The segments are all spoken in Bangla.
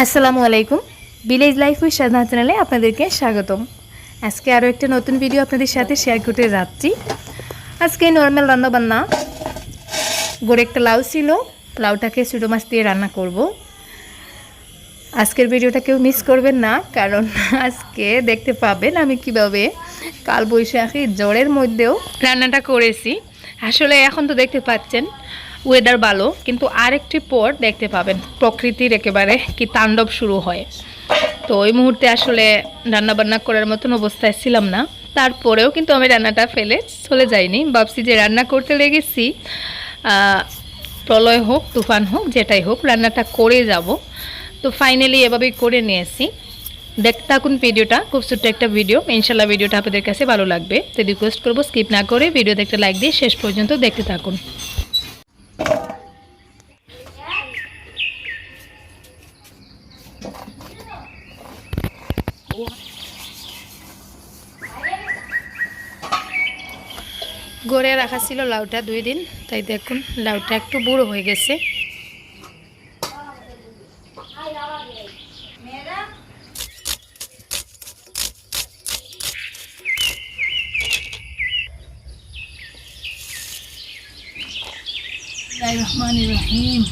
আসসালামু আলাইকুম। ভিলেজ লাইফ উইথ সাধনা চ্যানেলে আপনাদেরকে স্বাগতম। আজকে আরও একটা নতুন ভিডিও আপনাদের সাথে শেয়ার করতে যাচ্ছি। আজকে নর্মাল রান্নাবান্না, গড়ে একটা লাউ ছিল, লাউটাকে ছোটো মাছ দিয়ে রান্না করব। আজকের ভিডিওটা কেউ মিস করবেন না, কারণ আজকে দেখতে পাবেন আমি কিভাবে কালবৈশাখী ঝড়ের মধ্যেও রান্নাটা করেছি। আসলে এখন তো দেখতে পাচ্ছেন ওয়েদার ভালো, কিন্তু আরেকটি পর দেখতে পাবেন প্রকৃতির একেবারে কি তাণ্ডব শুরু হয়। তো ওই মুহূর্তে আসলে রান্নাবান্না করার মতন অবস্থায় ছিলাম না, তারপরেও কিন্তু আমি রান্নাটা ফেলে চলে যাইনি। ভাবছি যে রান্না করতে লেগেছি, প্রলয় হোক তুফান হোক যেটাই হোক রান্নাটা করে যাব। তো ফাইনালি এভাবেই করে নিয়েছি। দেখতে থাকুন ভিডিওটা, খুব ছোট্ট একটা ভিডিও, ইনশাল্লাহ ভিডিওটা আপনাদের কাছে ভালো লাগবে। তো রিকোয়েস্ট করবো স্কিপ না করে ভিডিওতে একটা লাইক দিয়ে শেষ পর্যন্ত দেখতে থাকুন। গড়ে রাখা ছিল লাউটা 2 দিন, তাই দেখুন লাউটা একটু বুড়ো হয়ে গেছে। রহিম,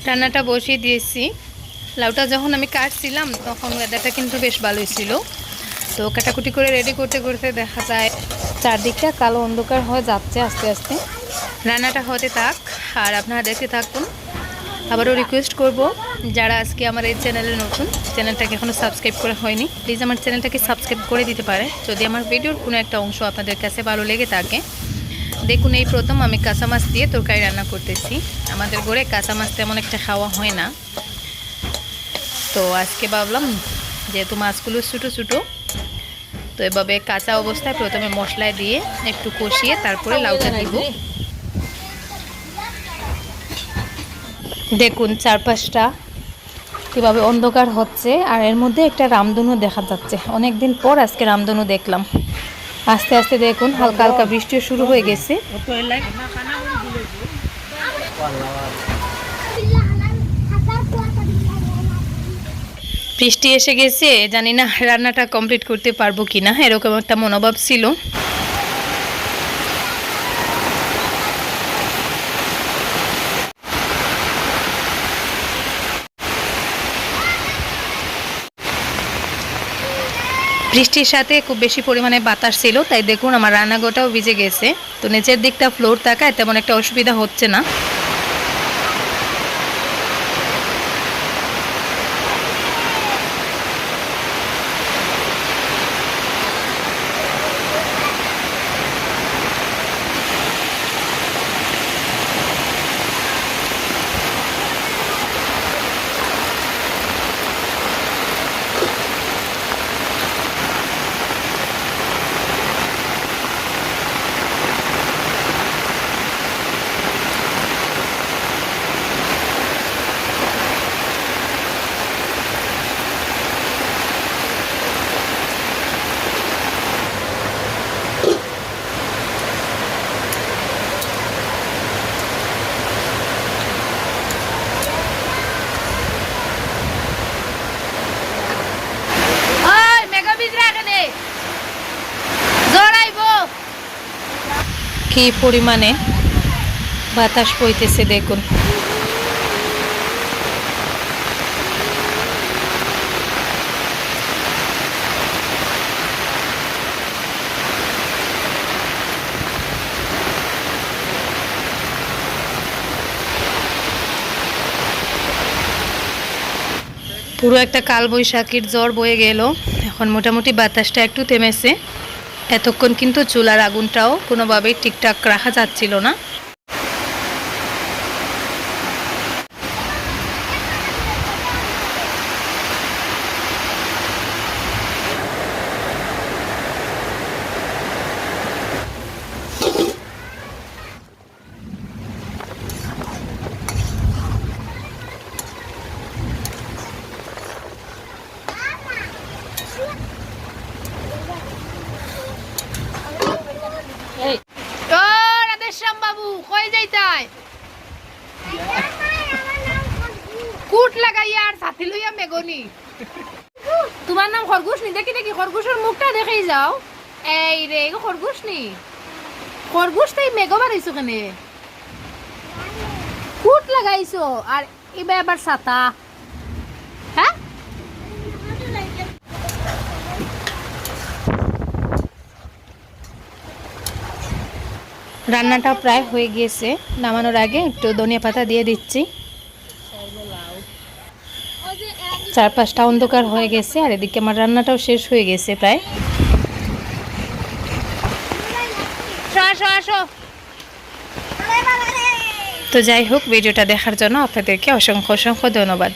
রান্নাটা বসিয়ে দিয়েছি। লাউটা যখন আমি কাটছিলাম তখন ওয়েদারটা কিন্তু বেশ ভালোই ছিল। তো কাটাকুটি করে রেডি করতে করতে দেখা যায় চারদিকটা কালো অন্ধকার হয়ে যাচ্ছে আস্তে আস্তে। রান্নাটা হতে থাক আর আপনারা দেখতে থাকুন। আবারও রিকোয়েস্ট করব, যারা আজকে আমার এই চ্যানেলে নতুন, চ্যানেলটাকে এখনও সাবস্ক্রাইব করা হয়নি, প্লিজ আমার চ্যানেলটাকে সাবস্ক্রাইব করে দিতে পারে যদি আমার ভিডিওর কোনো একটা অংশ আপনাদের কাছে ভালো লেগে থাকে। দেখুন এই প্রথম আমি কাঁচা মাছ দিয়ে তরকারি রান্না করতেছি। আমাদের ঘরে কাঁচা মাছ তেমন একটা খাওয়া হয় না, তো আজকে ভাবলাম যেহেতু মাছগুলো ছোটো ছোটো, তো এভাবে কাঁচা অবস্থায় প্রথমে মশলায় দিয়ে একটু কষিয়ে তারপরে লাউটা দিব। দেখুন চারপাশটা কীভাবে অন্ধকার হচ্ছে, আর এর মধ্যে একটা রামধনু দেখা যাচ্ছে। অনেক দিন পর আজকে রামধনু দেখলাম। আস্তে আস্তে দেখুন হালকা হালকা বৃষ্টিও শুরু হয়ে গেছে। বৃষ্টি এসে গেছে, জানি না রান্নাটা কমপ্লিট করতে পারবো কিনা, এরকম একটা মনোভাব ছিল। বৃষ্টির সাথে খুব বেশি পরিমাণে বাতাস ছিল, তাই দেখুন আমার রান্নাঘরটাও ভিজে গেছে। তো নিচের দিকটা ফ্লোর থাকায় তেমন একটা অসুবিধা হচ্ছে না। কি পরিমাণে বাতাস বইতেছে দেখুন। পুরো একটা কালবৈশাখীর ঝড় বয়ে গেল। এখন মোটামুটি বাতাসটা একটু থেমেছে। এতক্ষণ কিন্তু চুলার আগুনটাও কোনোভাবেই ঠিকঠাক রাখা যাচ্ছিল না। কই যাইতাই কুট লাগাইয়া আর ছাতি লইয়া মেগনি তোমার নাম খরগোশ নি দেখি দেখি খরগোশের মুখটা দেখেই যাও এই রে এগো খরগোশ নি খরগোশ তাই মেগো বাড়াইছো কেনে কুট লাগাইছো আর এবার আবার ছাতা হ্যাঁ রান্নাটা প্রায় হয়ে গিয়েছে নামানোর আগে একটু ধনিয়া পাতা দিয়ে দিচ্ছি চারপাশটা অন্ধকার হয়ে গেছে আর এদিকে আমার রান্নাটাও শেষ হয়ে গেছে প্রায় আসো আসো তো যাই হোক ভিডিওটা দেখার জন্য আপনাদেরকে অসংখ্য অসংখ্য ধন্যবাদ